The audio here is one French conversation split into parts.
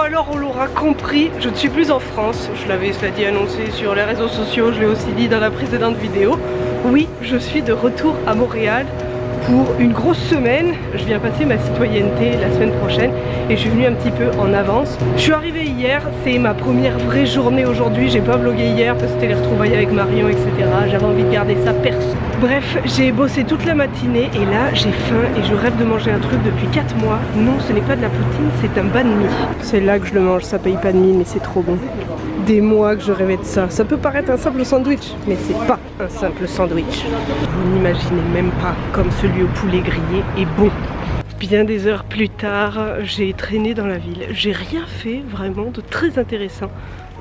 alors on l'aura compris, je ne suis plus en France. Je l'avais cela dit annoncé sur les réseaux sociaux, je l'ai aussi dit dans la précédente vidéo. Oui, je suis de retour à Montréal pour une grosse semaine. Je viens passer ma citoyenneté la semaine prochaine et je suis venue un petit peu en avance. Je suis arrivée hier, c'est ma première vraie journée aujourd'hui. J'ai pas vlogué hier parce que c'était les retrouvailles avec Marion, etc. J'avais envie de garder ça perso. Bref, j'ai bossé toute la matinée et là j'ai faim et je rêve de manger un truc depuis 4 mois. Non, ce n'est pas de la poutine, c'est un banh mi. C'est là que je le mange, ça paye pas de mie mais c'est trop bon. Des mois que je rêvais de ça. Ça peut paraître un simple sandwich, mais c'est pas un simple sandwich. Vous n'imaginez même pas comme celui au poulet grillé est bon. Bien des heures plus tard, j'ai traîné dans la ville. J'ai rien fait vraiment de très intéressant.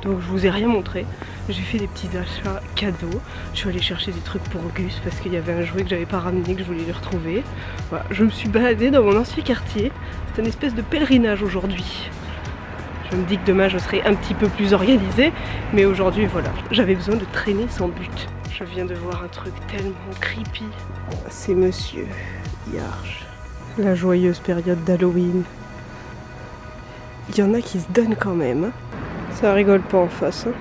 Donc je vous ai rien montré. J'ai fait des petits achats cadeaux. Je suis allée chercher des trucs pour Auguste parce qu'il y avait un jouet que j'avais pas ramené, que je voulais lui retrouver. Voilà. Je me suis baladée dans mon ancien quartier. C'est une espèce de pèlerinage aujourd'hui. Je me dis que demain je serai un petit peu plus organisée, mais aujourd'hui voilà, j'avais besoin de traîner sans but. Je viens de voir un truc tellement creepy. C'est Monsieur Yarge. La joyeuse période d'Halloween. Il y en a qui se donnent quand même. Ça rigole pas en face. Hein.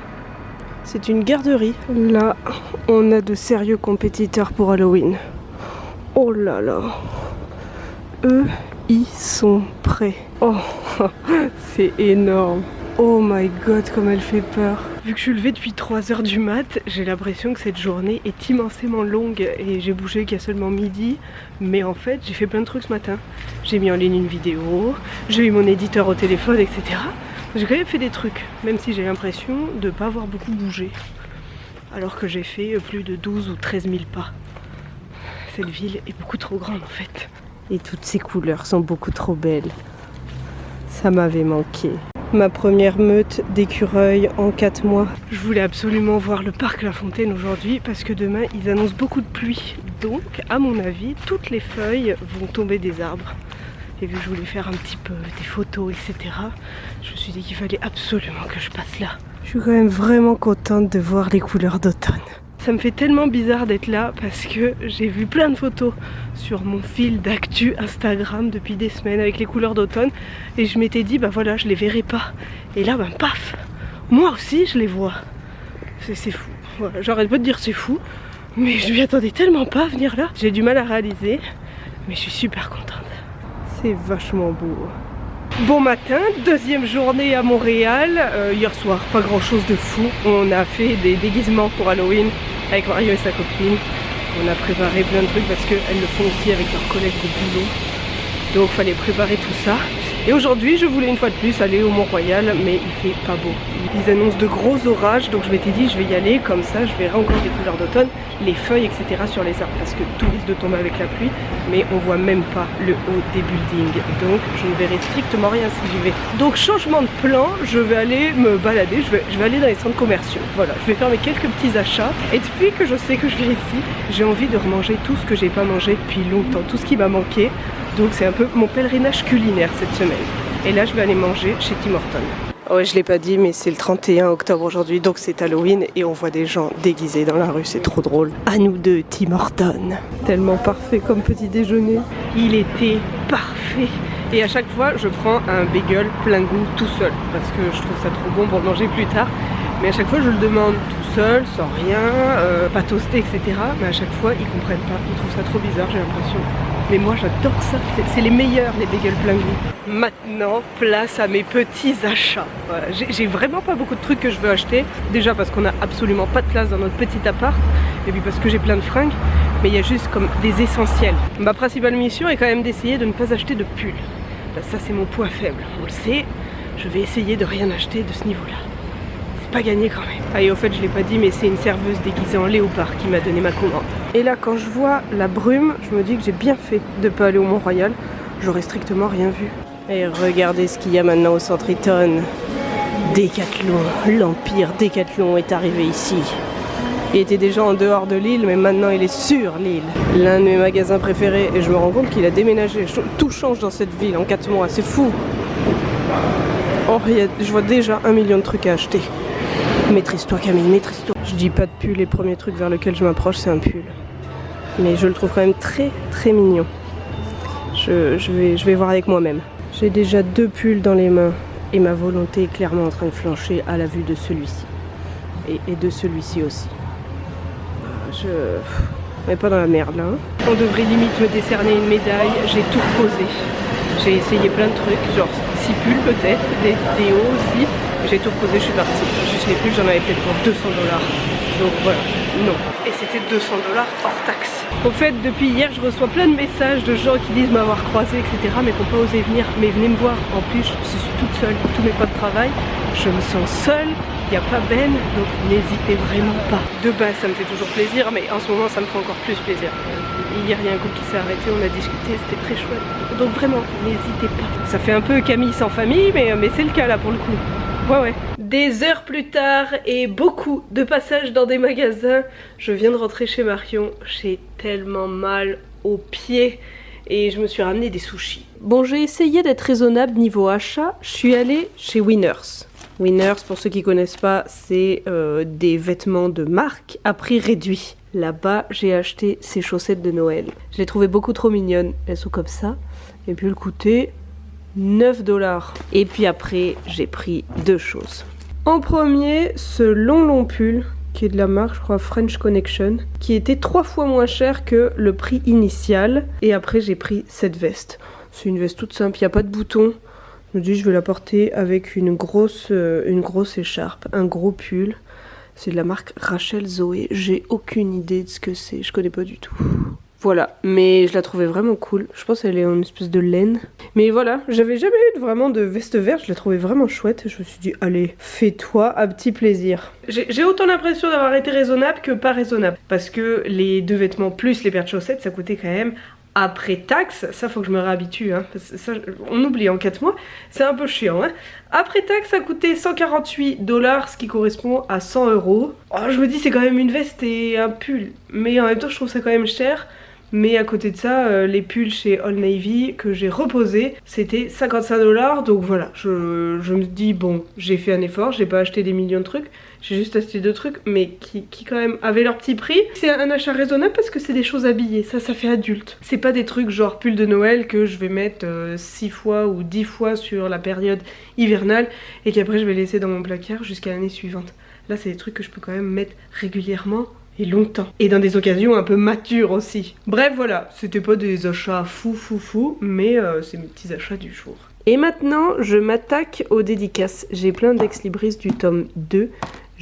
C'est une garderie. Là, on a de sérieux compétiteurs pour Halloween. Oh là là. Eux, ils sont prêts. Oh, c'est énorme. Oh my god, comme elle fait peur. Vu que je suis levée depuis 3 h du mat, j'ai l'impression que cette journée est immensément longue et j'ai bougé qu'il y a seulement midi. Mais en fait, j'ai fait plein de trucs ce matin. J'ai mis en ligne une vidéo, j'ai eu mon éditeur au téléphone, etc. J'ai quand même fait des trucs, même si j'ai l'impression de ne pas avoir beaucoup bougé. Alors que j'ai fait plus de 12 ou 13 000 pas. Cette ville est beaucoup trop grande en fait. Et toutes ces couleurs sont beaucoup trop belles. Ça m'avait manqué. Ma première meute d'écureuils en 4 mois. Je voulais absolument voir le parc La Fontaine aujourd'hui parce que demain ils annoncent beaucoup de pluie. Donc à mon avis toutes les feuilles vont tomber des arbres. Et vu que je voulais faire un petit peu des photos, etc. Je me suis dit qu'il fallait absolument que je passe là. Je suis quand même vraiment contente de voir les couleurs d'automne. Ça me fait tellement bizarre d'être là parce que j'ai vu plein de photos sur mon fil d'actu Instagram depuis des semaines avec les couleurs d'automne et je m'étais dit bah voilà je les verrai pas et là ben paf, moi aussi je les vois. C'est fou, voilà, j'arrête pas de dire c'est fou mais je m'y attendais tellement pas à venir là. J'ai du mal à réaliser mais je suis super contente. C'est vachement beau. Bon matin, deuxième journée à Montréal. Hier soir, pas grand chose de fou. On a fait des déguisements pour Halloween avec Mario et sa copine. On a préparé plein de trucs parce qu'elles le font aussi avec leurs collègues de boulot. Donc fallait préparer tout ça. Et aujourd'hui, je voulais une fois de plus aller au Mont-Royal, mais il fait pas beau. Ils annoncent de gros orages, donc je m'étais dit je vais y aller, comme ça je verrai encore des couleurs d'automne, les feuilles, etc. sur les arbres, parce que tout risque de tomber avec la pluie, mais on voit même pas le haut des buildings. Donc je ne verrai strictement rien si j'y vais. Donc changement de plan, je vais aller me balader, je vais aller dans les centres commerciaux. Voilà, je vais faire mes quelques petits achats. Et depuis que je sais que je viens ici, j'ai envie de remanger tout ce que j'ai pas mangé depuis longtemps, tout ce qui m'a manqué. Donc c'est un peu mon pèlerinage culinaire cette semaine. Et là je vais aller manger chez Tim Hortons. Ouais, je l'ai pas dit mais c'est le 31 octobre aujourd'hui, donc c'est Halloween et on voit des gens déguisés dans la rue, c'est trop drôle. À nous deux, Tim Hortons. Tellement parfait comme petit déjeuner. Il était parfait. Et à chaque fois je prends un bagel plein de goût tout seul parce que je trouve ça trop bon pour le manger plus tard. Mais à chaque fois je le demande tout seul, sans rien, pas toasté, etc. Mais à chaque fois ils comprennent pas, ils trouvent ça trop bizarre, j'ai l'impression. Mais moi j'adore ça, c'est les meilleurs les bagels plein goût. Maintenant, place à mes petits achats. Voilà, j'ai vraiment pas beaucoup de trucs que je veux acheter. Déjà parce qu'on a absolument pas de place dans notre petit appart. Et puis parce que j'ai plein de fringues. Mais il y a juste comme des essentiels. Ma principale mission est quand même d'essayer de ne pas acheter de pull. Là, ça c'est mon point faible, on le sait. Je vais essayer de rien acheter de ce niveau-là. Pas gagné quand même. Ah et au fait je l'ai pas dit mais c'est une serveuse déguisée en léopard qui m'a donné ma commande. Et là quand je vois la brume, je me dis que j'ai bien fait de pas aller au Mont-Royal. J'aurais strictement rien vu. Et regardez ce qu'il y a maintenant au Centre Eaton. Décathlon, l'empire Décathlon est arrivé ici. Il était déjà en dehors de l'île mais maintenant il est sur l'île. L'un de mes magasins préférés et je me rends compte qu'il a déménagé. Tout change dans cette ville en 4 mois, c'est fou. Oh, je vois déjà 1 million de trucs à acheter. Maîtrise-toi Camille, maîtrise-toi. Je dis pas de pull, les premiers trucs vers lesquels je m'approche c'est un pull. Mais je le trouve quand même très très mignon. Je vais voir avec moi-même. J'ai déjà 2 pulls dans les mains. Et ma volonté est clairement en train de flancher à la vue de celui-ci. Et de celui-ci aussi. On n'est pas dans la merde là. On devrait limite me décerner une médaille. J'ai tout reposé. J'ai essayé plein de trucs, genre 6 pulls peut-être, des vidéos aussi. J'ai tout reposé, je suis partie. Juste les pulls, j'en avais peut-être pour 200 $. Donc voilà, non. Et c'était 200 $ hors taxe. En fait, depuis hier, je reçois plein de messages de gens qui disent m'avoir croisé, etc. mais qui n'ont pas osé venir. Mais venez me voir. En plus, je suis toute seule. Tous mes potes de travail, je me sens seule. Il n'y a pas Ben, donc n'hésitez vraiment pas. De base, ça me fait toujours plaisir, mais en ce moment, ça me fait encore plus plaisir. Hier, il y a un couple qui s'est arrêté, on a discuté, c'était très chouette. Donc vraiment, n'hésitez pas. Ça fait un peu Camille sans famille, mais c'est le cas là pour le coup. Ouais. Des heures plus tard et beaucoup de passages dans des magasins, je viens de rentrer chez Marion. J'ai tellement mal aux pieds et je me suis ramené des sushis. Bon, j'ai essayé d'être raisonnable niveau achat. Je suis allée chez Winners. Winners, pour ceux qui connaissent pas, c'est des vêtements de marque à prix réduit. Là-bas, j'ai acheté ces chaussettes de Noël. Je les trouvais beaucoup trop mignonnes. Elles sont comme ça. Et puis elles coûtaient 9 $. Et puis après, j'ai pris deux choses. En premier, ce long pull, qui est de la marque, je crois, French Connection, qui était 3 fois moins cher que le prix initial. Et après, j'ai pris cette veste. C'est une veste toute simple, il n'y a pas de boutons. Je me dis je vais la porter avec une grosse écharpe, un gros pull. C'est de la marque Rachel Zoé. J'ai aucune idée de ce que c'est, je connais pas du tout. Voilà, mais je la trouvais vraiment cool. Je pense qu'elle est en espèce de laine. Mais voilà, j'avais jamais eu vraiment de veste verte, je la trouvais vraiment chouette. Je me suis dit, allez, fais-toi un petit plaisir. J'ai autant l'impression d'avoir été raisonnable que pas raisonnable. Parce que les deux vêtements plus les paires de chaussettes, ça coûtait quand même... Après taxe, ça faut que je me réhabitue, hein, parce que ça, on oublie en 4 mois, c'est un peu chiant. Hein. Après taxe, ça coûtait 148 $, ce qui correspond à 100 €. Oh, je me dis c'est quand même une veste et un pull, mais en même temps je trouve ça quand même cher. Mais à côté de ça, les pulls chez Old Navy que j'ai reposés, c'était 55 $. Donc voilà, je me dis bon, j'ai fait un effort, j'ai pas acheté des millions de trucs. J'ai juste acheté 2 trucs, mais qui quand même avaient leur petit prix. C'est un achat raisonnable parce que c'est des choses habillées, ça fait adulte. C'est pas des trucs genre pull de Noël que je vais mettre 6 fois ou 10 fois sur la période hivernale et qu'après je vais laisser dans mon placard jusqu'à l'année suivante. Là c'est des trucs que je peux quand même mettre régulièrement et longtemps. Et dans des occasions un peu matures aussi. Bref voilà, c'était pas des achats fou, mais c'est mes petits achats du jour. Et maintenant je m'attaque aux dédicaces. J'ai plein d'ex-libris du tome 2.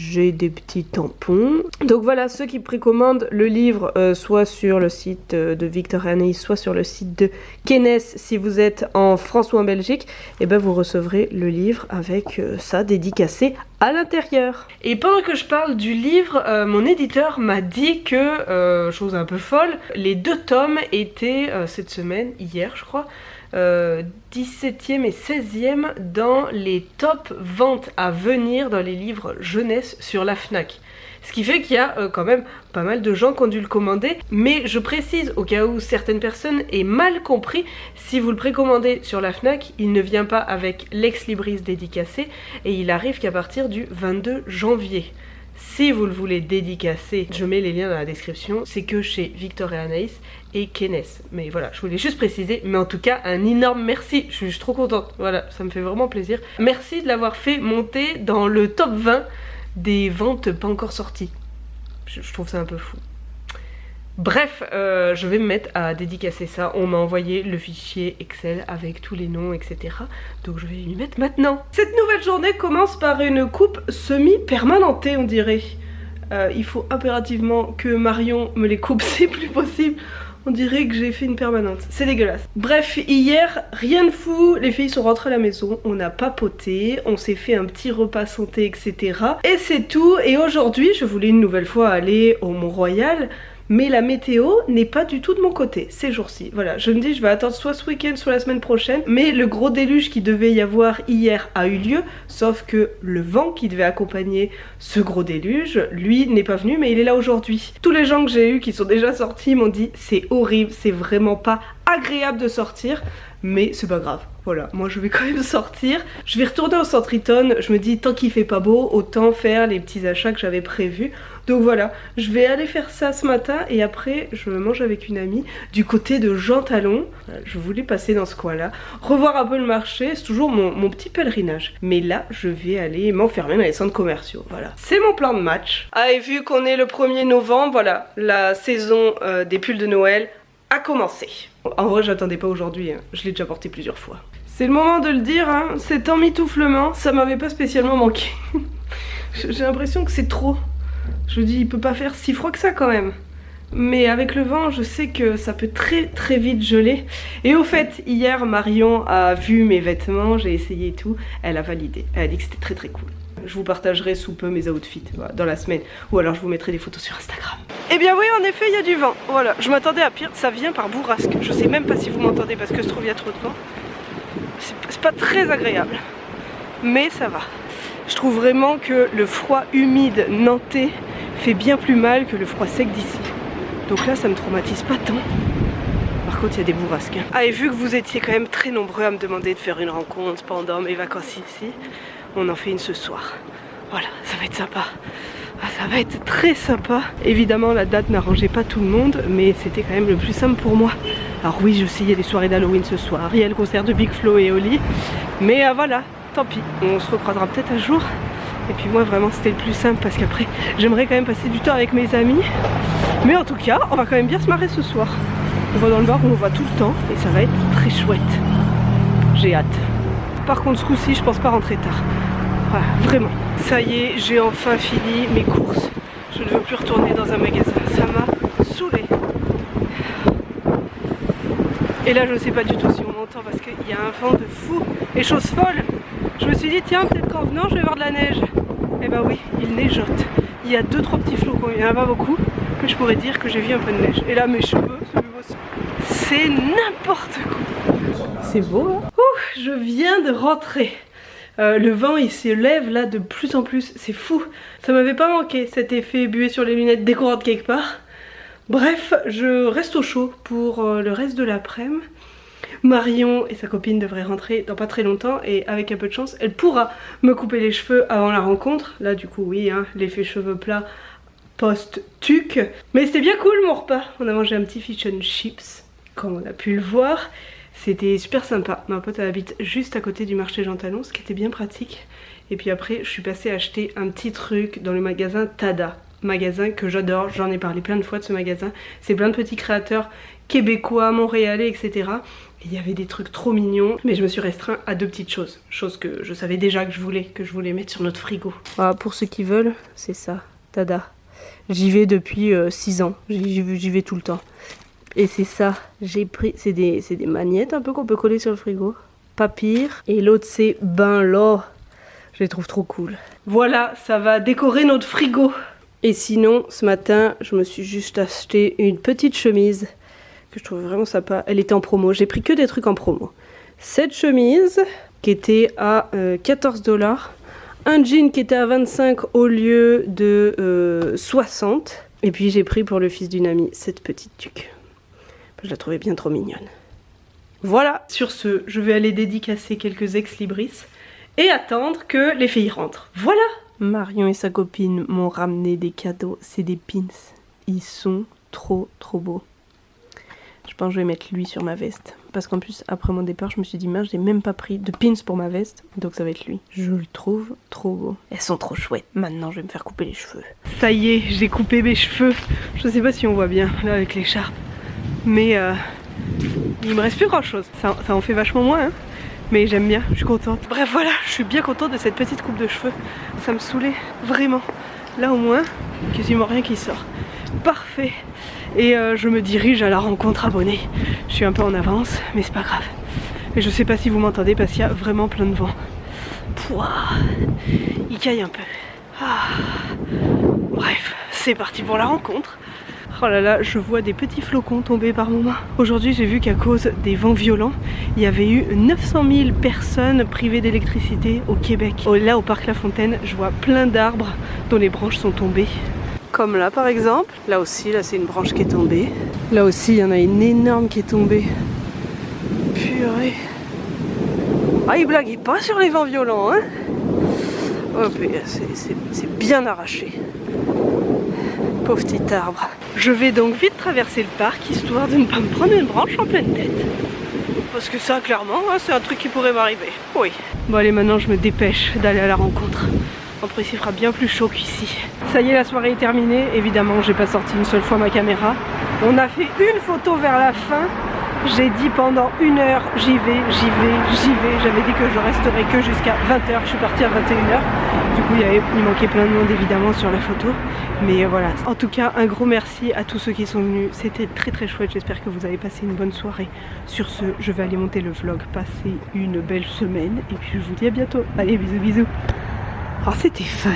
J'ai des petits tampons. Donc voilà, ceux qui précommandent le livre, soit sur le site de Victor et Anaïs, soit sur le site de Kenes, si vous êtes en France ou en Belgique, et ben vous recevrez le livre avec ça dédicacé à l'intérieur. Et pendant que je parle du livre, mon éditeur m'a dit que, chose un peu folle, les 2 tomes étaient cette semaine, hier je crois, 17e et 16e dans les top ventes à venir dans les livres jeunesse sur la Fnac. Ce qui fait qu'il y a quand même pas mal de gens qui ont dû le commander. Mais je précise, au cas où certaines personnes aient mal compris, si vous le précommandez sur la Fnac, il ne vient pas avec l'ex-libris dédicacé et il arrive qu'à partir du 22 janvier. Si vous le voulez dédicacer, je mets les liens dans la description, c'est que chez Victor et Anaïs et Kenes. Mais voilà, je voulais juste préciser, mais en tout cas un énorme merci, je suis trop contente, voilà, ça me fait vraiment plaisir. Merci de l'avoir fait monter dans le top 20 des ventes pas encore sorties. Je trouve ça un peu fou. Bref, je vais me mettre à dédicacer ça. On m'a envoyé le fichier Excel avec tous les noms, etc. Donc je vais m'y mettre maintenant. Cette nouvelle journée commence par une coupe semi-permanentée, on dirait. Il faut impérativement que Marion me les coupe, c'est plus possible. On dirait que j'ai fait une permanente, c'est dégueulasse. Bref, hier, rien de fou, les filles sont rentrées à la maison, on a papoté, on s'est fait un petit repas santé, etc. Et c'est tout, et aujourd'hui, je voulais une nouvelle fois aller au Mont-Royal, mais la météo n'est pas du tout de mon côté ces jours-ci. Voilà, je me dis je vais attendre soit ce week-end soit la semaine prochaine, mais le gros déluge qui devait y avoir hier a eu lieu, sauf que le vent qui devait accompagner ce gros déluge, lui, n'est pas venu, mais il est là aujourd'hui. Tous les gens que j'ai eu qui sont déjà sortis m'ont dit c'est horrible, c'est vraiment pas agréable de sortir. mais c'est pas grave. Voilà, moi je vais quand même sortir. Je vais retourner au Centre Eaton. Je me dis, tant qu'il fait pas beau, autant faire les petits achats que j'avais prévus. Donc voilà, je vais aller faire ça ce matin et après je mange avec une amie du côté de Jean Talon. Je voulais passer dans ce coin-là, revoir un peu le marché, c'est toujours mon petit pèlerinage. Mais là, je vais aller m'enfermer dans les centres commerciaux, voilà. C'est mon plan de match. Ah, et vu qu'on est le 1er novembre, voilà, la saison des pulls de Noël a commencé. En vrai, j'attendais pas aujourd'hui, hein. Je l'ai déjà porté plusieurs fois. C'est le moment de le dire, hein. Cet emmitouflement, ça m'avait pas spécialement manqué. J'ai l'impression que c'est trop. Je me dis, il peut pas faire si froid que ça quand même. Mais avec le vent, je sais que ça peut très vite geler. Et au fait, hier, Marion a vu mes vêtements, j'ai essayé et tout. Elle a validé. Elle a dit que c'était très cool. Je vous partagerai sous peu mes outfits voilà, dans la semaine. Ou alors je vous mettrai des photos sur Instagram. Eh bien oui, en effet, il y a du vent. Voilà, je m'attendais à pire. Ça vient par bourrasque. Je sais même pas si vous m'entendez parce que je trouve qu'il y a trop de vent. C'est pas très agréable. Mais ça va. Je trouve vraiment que le froid humide nantais fait bien plus mal que le froid sec d'ici. Donc là, ça me traumatise pas tant. Par contre, il y a des bourrasques. Ah, et vu que vous étiez quand même très nombreux à me demander de faire une rencontre pendant mes vacances ici, on en fait une ce soir. Voilà, ça va être sympa. Ah, ça va être très sympa. Évidemment, la date n'arrangeait pas tout le monde, mais c'était quand même le plus simple pour moi. Alors oui, je sais, il y a des soirées d'Halloween ce soir, il y a le concert de Big Flo et Oli, mais voilà, tant pis, on se recroisera peut-être un jour. Et puis moi, vraiment, c'était le plus simple parce qu'après, j'aimerais quand même passer du temps avec mes amis. Mais en tout cas, on va quand même bien se marrer ce soir. On va dans le bar où on va tout le temps et ça va être très chouette. J'ai hâte. Par contre, ce coup-ci, je pense pas rentrer tard. Voilà, vraiment. Ça y est, j'ai enfin fini mes courses. Je ne veux plus retourner dans un magasin. Ça m'a saoulée. Et là, je ne sais pas du tout si on m'entend parce qu'il y a un vent de fou. Et chose folle, je me suis dit, tiens, peut-être qu'en venant, je vais voir de la neige. Et bah oui, il neigeote. Il y a 2-3 petits flocons, il n'y en a pas beaucoup. Mais je pourrais dire que j'ai vu un peu de neige. Et là, mes cheveux, c'est n'importe quoi. C'est beau, hein? Ouh, je viens de rentrer. Le vent il se lève là de plus en plus, c'est fou. Ça m'avait pas manqué cet effet buée sur les lunettes dès qu'on rentre quelque part. Bref, je reste au chaud pour le reste de l'après-midi. Marion et sa copine devraient rentrer dans pas très longtemps et avec un peu de chance, elle pourra me couper les cheveux avant la rencontre. Là du coup oui, hein, l'effet cheveux plats post-tuc. Mais c'était bien cool mon repas. On a mangé un petit fish and chips, comme on a pu le voir. C'était super sympa. Ma pote elle habite juste à côté du marché Jean Talon, ce qui était bien pratique. Et puis après, je suis passée acheter un petit truc dans le magasin Tada. Magasin que j'adore, j'en ai parlé plein de fois de ce magasin. C'est plein de petits créateurs québécois, montréalais, etc. Et il y avait des trucs trop mignons. Mais je me suis restreint à 2 petites choses. Choses que je savais déjà que je voulais mettre sur notre frigo. Voilà, pour ceux qui veulent, c'est ça, Tada. J'y vais depuis 6 ans, j'y vais tout le temps. Et c'est ça, j'ai pris, c'est des magnettes un peu qu'on peut coller sur le frigo. Pas pire. Et l'autre c'est ben là. Je les trouve trop cool. Voilà, ça va décorer notre frigo. Et sinon, ce matin, je me suis juste acheté une petite chemise que je trouve vraiment sympa. Elle était en promo, j'ai pris que des trucs en promo. Cette chemise qui était à 14 $. Un jean qui était à 25 au lieu de 60. Et puis j'ai pris pour le fils d'une amie cette petite tuque. Je la trouvais bien trop mignonne. Voilà, sur ce, je vais aller dédicacer quelques ex-libris et attendre que les filles rentrent. Voilà! Marion et sa copine m'ont ramené des cadeaux, c'est des pins. Ils sont trop beaux. Je pense que je vais mettre lui sur ma veste. Parce qu'en plus, après mon départ, je me suis dit, mince, j'ai même pas pris de pins pour ma veste. Donc ça va être lui. Je le trouve trop beau. Elles sont trop chouettes. Maintenant, je vais me faire couper les cheveux. Ça y est, j'ai coupé mes cheveux. Je sais pas si on voit bien, là, avec l'écharpe. Mais il me reste plus grand chose. Ça en fait vachement moins, hein. Mais j'aime bien, je suis contente. Bref, voilà, je suis bien contente de cette petite coupe de cheveux. Ça me saoulait, vraiment. Là, au moins, quasiment rien qui sort. Parfait. Et je me dirige à la rencontre abonnée. Je suis un peu en avance, mais c'est pas grave. Et je sais pas si vous m'entendez parce qu'il y a vraiment plein de vent. Pouah, il caille un peu. Ah. Bref, c'est parti pour la rencontre. Oh là là, je vois des petits flocons tomber par moments. Aujourd'hui, j'ai vu qu'à cause des vents violents, il y avait eu 900 000 personnes privées d'électricité au Québec. Là, au parc La Fontaine, je vois plein d'arbres dont les branches sont tombées. Comme là, par exemple. Là aussi, là, c'est une branche qui est tombée. Là aussi, il y en a une énorme qui est tombée. Putain. purée. Ah, il blaguait pas sur les vents violents, hein. Oh, c'est bien arraché. Pauvre petit arbre. Je vais donc vite traverser le parc, histoire de ne pas me prendre une branche en pleine tête. Parce que ça, clairement, hein, c'est un truc qui pourrait m'arriver. Oui. Bon, allez, maintenant, je me dépêche d'aller à la rencontre. En plus, il fera bien plus chaud qu'ici. Ça y est, la soirée est terminée. Évidemment, j'ai pas sorti une seule fois ma caméra. On a fait une photo vers la fin. J'ai dit pendant 1 heure, j'y vais. J'avais dit que je resterais que jusqu'à 20h. Je suis partie à 21h. Du coup, il manquait plein de monde évidemment sur la photo. Mais voilà. En tout cas, un gros merci à tous ceux qui sont venus. C'était très très chouette. J'espère que vous avez passé une bonne soirée. Sur ce, je vais aller monter le vlog. Passez une belle semaine. Et puis je vous dis à bientôt. Allez, bisous bisous. Oh, c'était fun.